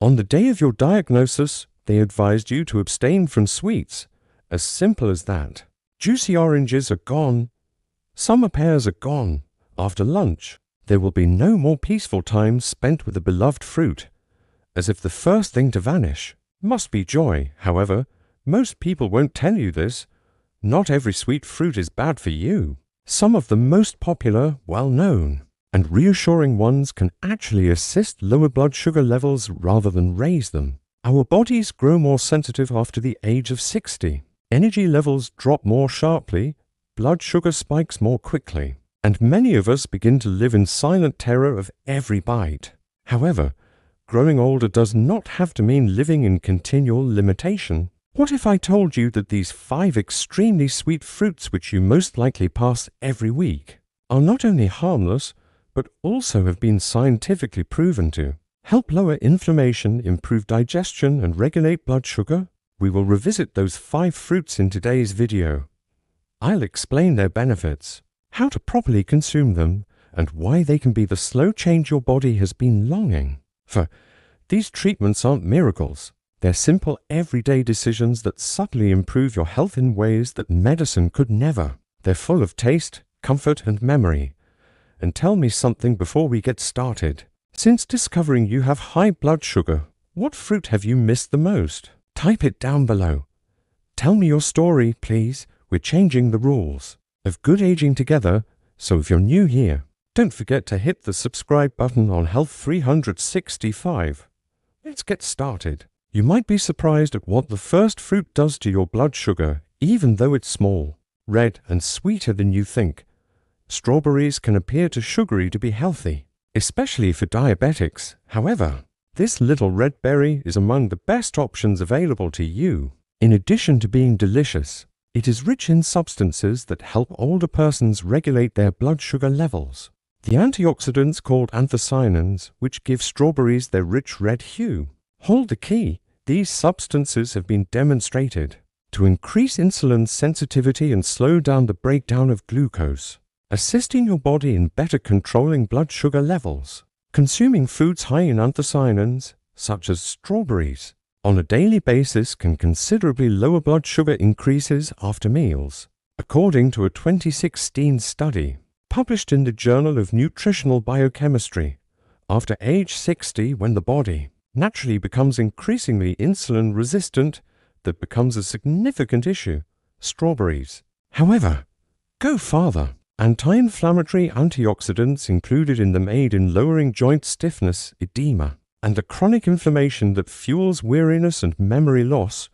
On the day of your diagnosis, they advised you to abstain from sweets. As simple as that. Juicy oranges are gone. Summer pears are gone. After lunch, there will be no more peaceful times spent with a beloved fruit. As if the first thing to vanish must be joy. However, most people won't tell you this. Not every sweet fruit is bad for you. Some of the most popular, well-known, and reassuring ones can actually assist lower blood sugar levels rather than raise them. Our bodies grow more sensitive after the age of 60. Energy levels drop more sharply, blood sugar spikes more quickly, and many of us begin to live in silent terror of every bite. However, growing older does not have to mean living in continual limitation. What if I told you that these 5 extremely sweet fruits which you most likely pass every week are not only harmless, but also have been scientifically proven to help lower inflammation, improve digestion, and regulate blood sugar? We will revisit those 5 fruits in today's video. I'll explain their benefits, how to properly consume them, and why they can be the slow change your body has been longing for. These treatments aren't miracles. They're simple, everyday decisions that subtly improve your health in ways that medicine could never. They're full of taste, comfort, and memory. And tell me something before we get started. Since discovering you have high blood sugar, what fruit have you missed the most? Type it down below. Tell me your story, please. We're changing the rules of good aging together, so if you're new here, don't forget to hit the subscribe button on Health 365. Let's get started. You might be surprised at what the first fruit does to your blood sugar, even though it's small, red, and sweeter than you think. Strawberries can appear too sugary to be healthy, especially for diabetics. However, this little red berry is among the best options available to you. In addition to being delicious, it is rich in substances that help older persons regulate their blood sugar levels. The antioxidants called anthocyanins, which give strawberries their rich red hue, hold the key. These substances have been demonstrated to increase insulin sensitivity and slow down the breakdown of glucose, assisting your body in better controlling blood sugar levels. Consuming foods high in anthocyanins, such as strawberries, on a daily basis can considerably lower blood sugar increases after meals, according to a 2016 study published in the Journal of Nutritional Biochemistry. After age 60, when the body naturally becomes increasingly insulin resistant, that becomes a significant issue. Strawberries, however, go farther. Anti-inflammatory antioxidants included in them aid in lowering joint stiffness, edema, and the chronic inflammation that fuels weariness and memory loss.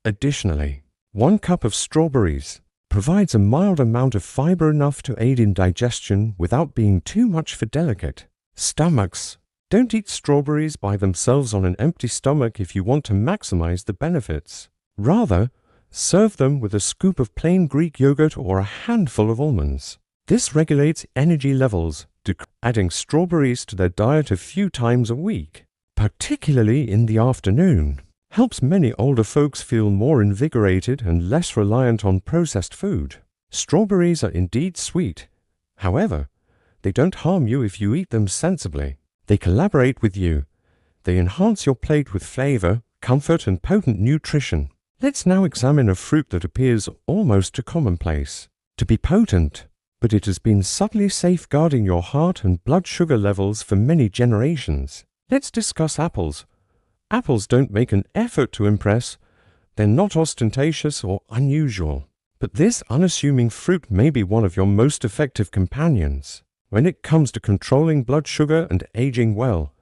Additionally, 1 cup of strawberries provides a mild amount of fiber enough to aid in digestion without being too much for delicate stomachs. Don't eat strawberries by themselves on an empty stomach if you want to maximize the benefits. Rather, serve them with a scoop of plain Greek yogurt or a handful of almonds. This regulates energy levels, adding strawberries to their diet a few times a week, particularly in the afternoon, helps many older folks feel more invigorated and less reliant on processed food. Strawberries are indeed sweet. However, they don't harm you if you eat them sensibly. They collaborate with you. They enhance your plate with flavor, comfort, and potent nutrition. Let's now examine a fruit that appears almost too commonplace to be potent, but it has been subtly safeguarding your heart and blood sugar levels for many generations. Let's discuss apples. Apples don't make an effort to impress. They're not ostentatious or unusual. But this unassuming fruit may be one of your most effective companions when it comes to controlling blood sugar and aging well.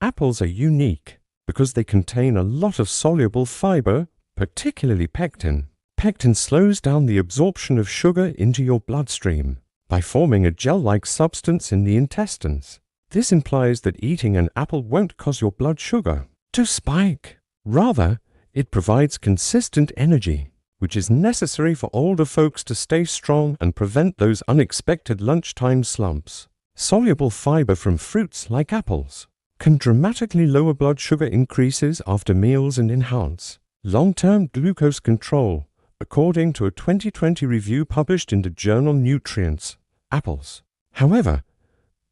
Apples are unique because they contain a lot of soluble fiber, particularly pectin. Pectin slows down the absorption of sugar into your bloodstream by forming a gel-like substance in the intestines. This implies that eating an apple won't cause your blood sugar to spike. Rather, it provides consistent energy, which is necessary for older folks to stay strong and prevent those unexpected lunchtime slumps. Soluble fiber from fruits like apples can dramatically lower blood sugar increases after meals and enhance long-term glucose control, according to a 2020 review published in the journal Nutrients. Apples, however,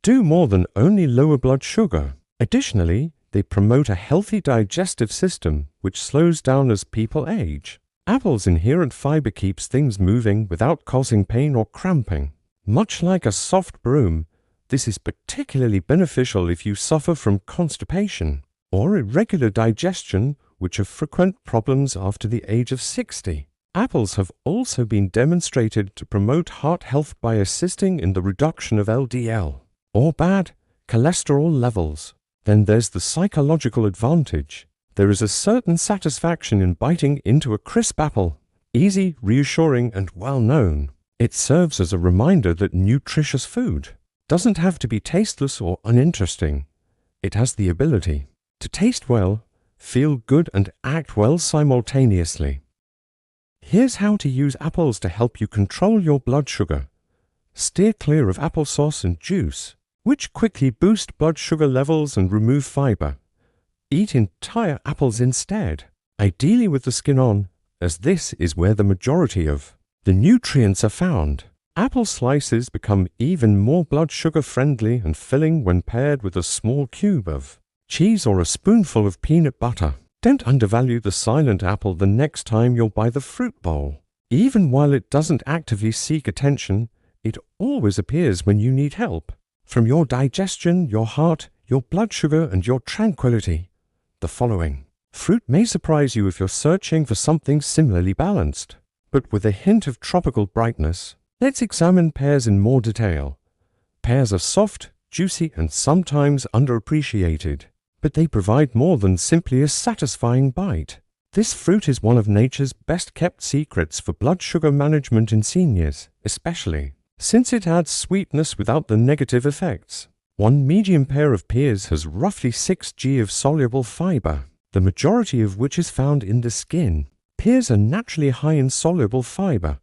do more than only lower blood sugar. Additionally, They promote a healthy digestive system, which slows down as people age. Apple's inherent fiber keeps things moving without causing pain or cramping. Much like a soft broom, this is particularly beneficial if you suffer from constipation or irregular digestion, which are frequent problems after the age of 60. Apples have also been demonstrated to promote heart health by assisting in the reduction of LDL, or bad cholesterol levels. Then there's the psychological advantage. There is a certain satisfaction in biting into a crisp apple, easy, reassuring, and well-known. It serves as a reminder that nutritious food doesn't have to be tasteless or uninteresting. It has the ability to taste well, feel good, and act well simultaneously. Here's how to use apples to help you control your blood sugar. Steer clear of applesauce and juice, which quickly boost blood sugar levels and remove fiber. Eat entire apples instead, ideally with the skin on, as this is where the majority of the nutrients are found. Apple slices become even more blood sugar friendly and filling when paired with a small cube of cheese or a spoonful of peanut butter. Don't undervalue the silent apple the next time you'll buy the fruit bowl. Even while it doesn't actively seek attention, it always appears when you need help. From your digestion, your heart, your blood sugar, and your tranquility. The following fruit may surprise you if you're searching for something similarly balanced, but with a hint of tropical brightness. Let's examine pears in more detail. Pears are soft, juicy, and sometimes underappreciated, but they provide more than simply a satisfying bite. This fruit is one of nature's best-kept secrets for blood sugar management in seniors, especially since it adds sweetness without the negative effects. One medium pear of pears has roughly 6 g of soluble fiber, the majority of which is found in the skin. Pears are naturally high in soluble fiber.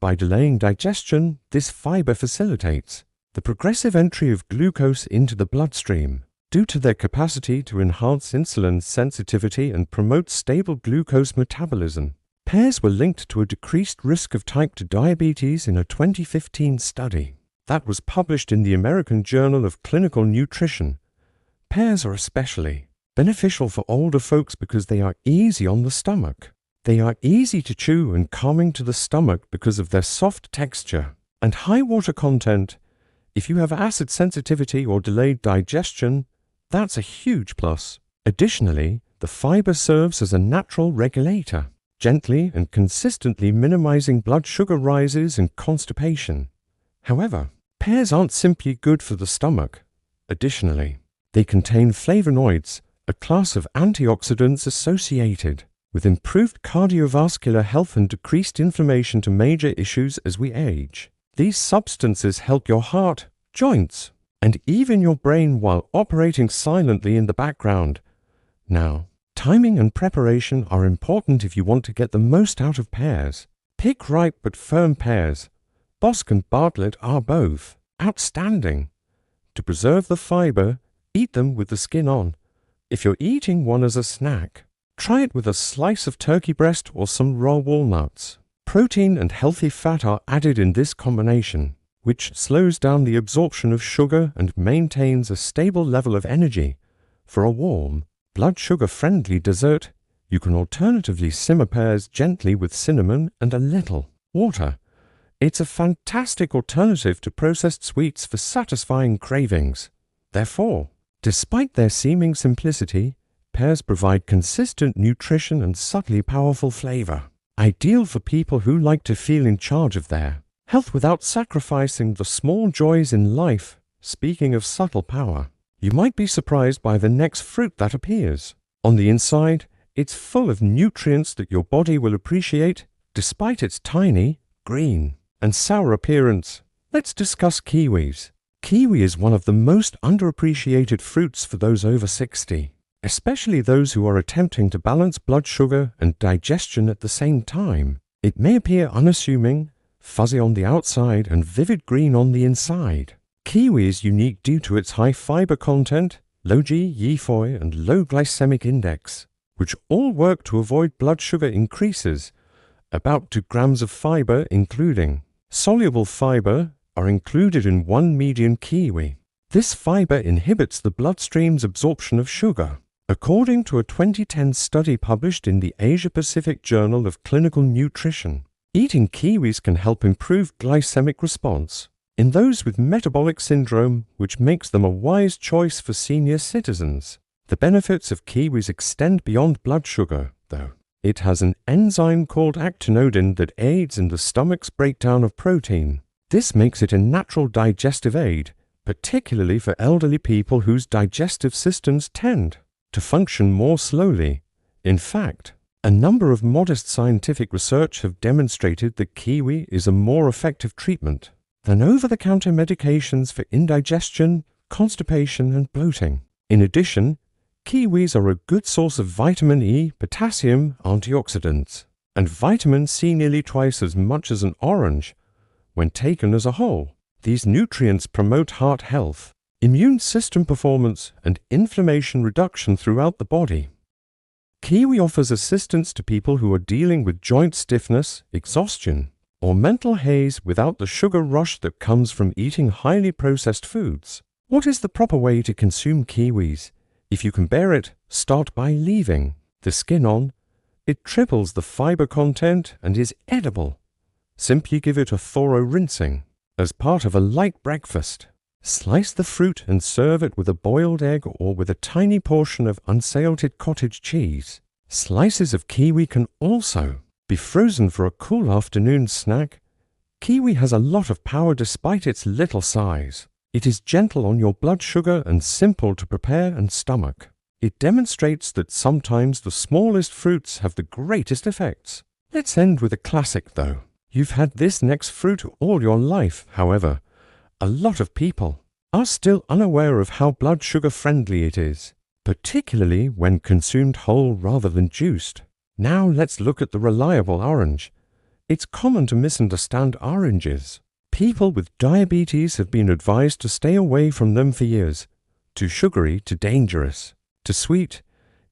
By delaying digestion, this fiber facilitates the progressive entry of glucose into the bloodstream. Due to their capacity to enhance insulin sensitivity and promote stable glucose metabolism, pears were linked to a decreased risk of type 2 diabetes in a 2015 study that was published in the American Journal of Clinical Nutrition. Pears are especially beneficial for older folks because they are easy on the stomach. They are easy to chew and calming to the stomach because of their soft texture and high water content. If you have acid sensitivity or delayed digestion, that's a huge plus. Additionally, the fiber serves as a natural regulator, gently and consistently minimizing blood sugar rises and constipation. However, pears aren't simply good for the stomach. Additionally, they contain flavonoids, a class of antioxidants associated with improved cardiovascular health and decreased inflammation to major issues as we age. These substances help your heart, joints, and even your brain while operating silently in the background. Now, timing and preparation are important if you want to get the most out of pears. Pick ripe but firm pears. Bosc and Bartlett are both outstanding. To preserve the fiber, eat them with the skin on. If you're eating one as a snack, try it with a slice of turkey breast or some raw walnuts. Protein and healthy fat are added in this combination, which slows down the absorption of sugar and maintains a stable level of energy. For a warm, blood sugar-friendly dessert, you can alternatively simmer pears gently with cinnamon and a little water. It's a fantastic alternative to processed sweets for satisfying cravings. Therefore, despite their seeming simplicity, pears provide consistent nutrition and subtly powerful flavor, ideal for people who like to feel in charge of their health without sacrificing the small joys in life. Speaking of subtle power, you might be surprised by the next fruit that appears. On the inside, it's full of nutrients that your body will appreciate, despite its tiny, green, and sour appearance. Let's discuss kiwis. Kiwi is one of the most underappreciated fruits for those over 60, especially those who are attempting to balance blood sugar and digestion at the same time. It may appear unassuming, fuzzy on the outside and vivid green on the inside. Kiwi is unique due to its high fiber content, low GI and low glycemic index, which all work to avoid blood sugar increases. About 2 grams of fiber, including soluble fiber, are included in 1 medium kiwi. This fiber inhibits the bloodstream's absorption of sugar. According to a 2010 study published in the Asia-Pacific Journal of Clinical Nutrition, eating kiwis can help improve glycemic response in those with metabolic syndrome, which makes them a wise choice for senior citizens. The benefits of kiwis extend beyond blood sugar, though. It has an enzyme called actinodin that aids in the stomach's breakdown of protein. This makes it a natural digestive aid, particularly for elderly people whose digestive systems tend to function more slowly. In fact, a number of modest scientific research have demonstrated that kiwi is a more effective treatment than over-the-counter medications for indigestion, constipation, and bloating. In addition, kiwis are a good source of vitamin E, potassium, antioxidants, and vitamin C nearly twice as much as an orange when taken as a whole. These nutrients promote heart health, immune system performance, and inflammation reduction throughout the body. Kiwi offers assistance to people who are dealing with joint stiffness, exhaustion, or mental haze without the sugar rush that comes from eating highly processed foods. What is the proper way to consume kiwis? If you can bear it, start by leaving the skin on. It triples the fiber content and is edible. Simply give it a thorough rinsing. As part of a light breakfast, slice the fruit and serve it with a boiled egg or with a tiny portion of unsalted cottage cheese. Slices of kiwi can also be frozen for a cool afternoon snack. Kiwi has a lot of power despite its little size. It is gentle on your blood sugar and simple to prepare and stomach. It demonstrates that sometimes the smallest fruits have the greatest effects. Let's end with a classic though. You've had this next fruit all your life, however. A lot of people are still unaware of how blood sugar friendly it is, particularly when consumed whole rather than juiced. Now let's look at the reliable orange. It's common to misunderstand oranges. People with diabetes have been advised to stay away from them for years. Too sugary, too dangerous, too sweet.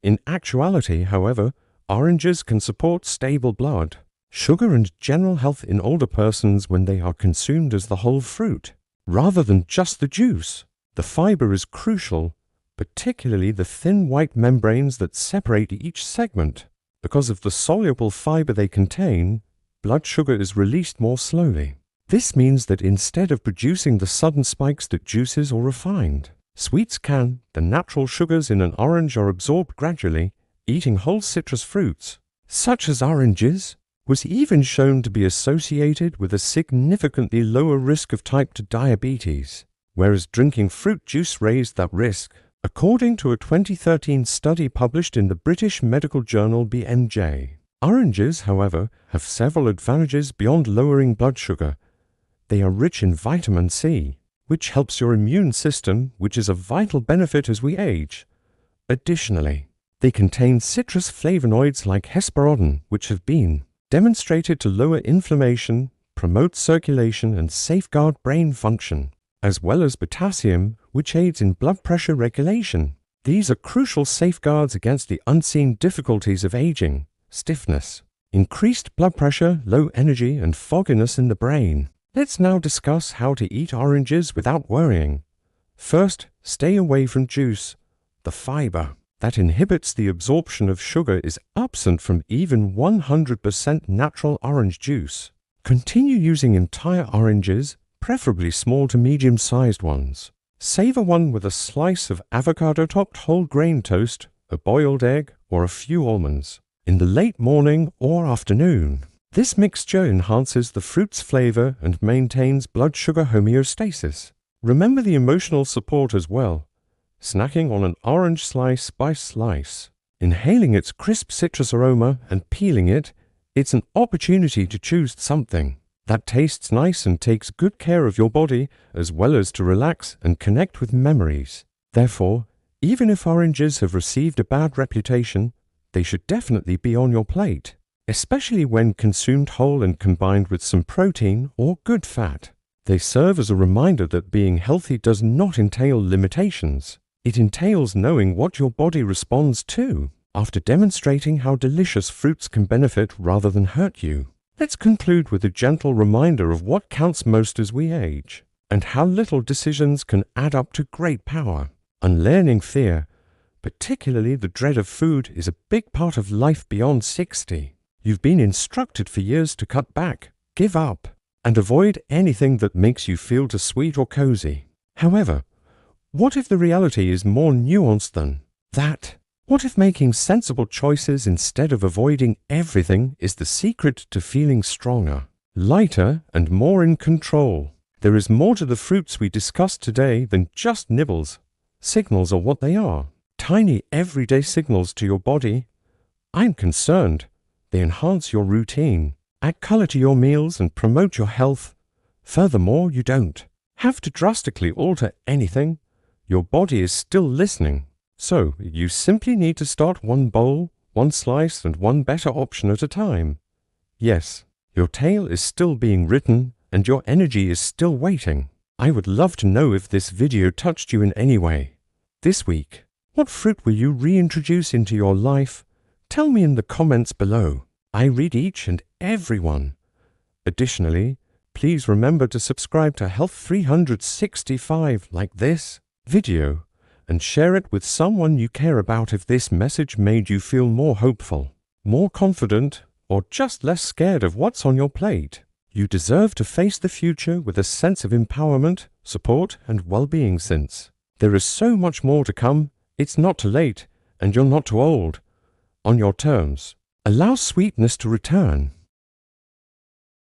In actuality, however, oranges can support stable blood, sugar and general health in older persons when they are consumed as the whole fruit, rather than just the juice. The fiber is crucial, particularly the thin white membranes that separate each segment. Because of the soluble fiber they contain, blood sugar is released more slowly. This means that instead of producing the sudden spikes that juices or refined sweets can, the natural sugars in an orange are absorbed gradually. Eating whole citrus fruits, such as oranges, was even shown to be associated with a significantly lower risk of type 2 diabetes, whereas drinking fruit juice raised that risk. According to a 2013 study published in the British medical journal BMJ, oranges, however, have several advantages beyond lowering blood sugar. They are rich in vitamin C, which helps your immune system, which is a vital benefit as we age. Additionally, they contain citrus flavonoids like hesperodin, which have been demonstrated to lower inflammation, promote circulation, and safeguard brain function, as well as potassium, which aids in blood pressure regulation. These are crucial safeguards against the unseen difficulties of aging: stiffness, increased blood pressure, low energy, and fogginess in the brain. Let's now discuss how to eat oranges without worrying. First, stay away from juice. The fiber that inhibits the absorption of sugar is absent from even 100% natural orange juice. Continue using entire oranges, preferably small to medium-sized ones. Savor one with a slice of avocado-topped whole grain toast, a boiled egg, or a few almonds in the late morning or afternoon. This mixture enhances the fruit's flavor and maintains blood sugar homeostasis. Remember the emotional support as well. Snacking on an orange slice by slice, inhaling its crisp citrus aroma and peeling it, it's an opportunity to choose something that tastes nice and takes good care of your body, as well as to relax and connect with memories. Therefore, even if oranges have received a bad reputation, they should definitely be on your plate, especially when consumed whole and combined with some protein or good fat. They serve as a reminder that being healthy does not entail limitations. It entails knowing what your body responds to. After demonstrating how delicious fruits can benefit rather than hurt you, let's conclude with a gentle reminder of what counts most as we age. and how little decisions can add up to great power. Unlearning fear, particularly the dread of food, is a big part of life beyond 60. You've been instructed for years to cut back, give up, and avoid anything that makes you feel too sweet or cozy. However, what if the reality is more nuanced than that? What if making sensible choices instead of avoiding everything is the secret to feeling stronger, lighter, and more in control? There is more to the fruits we discussed today than just nibbles. Signals are what they are. Tiny everyday signals to your body. I'm concerned. They enhance your routine, add color to your meals, and promote your health. Furthermore, you don't have to drastically alter anything. Your body is still listening. So, you simply need to start one bowl, one slice, and one better option at a time. Yes, your tale is still being written, and your energy is still waiting. I would love to know if this video touched you in any way. This week, what fruit will you reintroduce into your life? Tell me in the comments below. I read each and every one. Additionally, please remember to subscribe to Health 365 like this video and share it with someone you care about if this message made you feel more hopeful, more confident, or just less scared of what's on your plate. You deserve to face the future with a sense of empowerment, support, and well-being. Since there is so much more to come, it's not too late, and you're not too old. On your terms. Allow sweetness to return.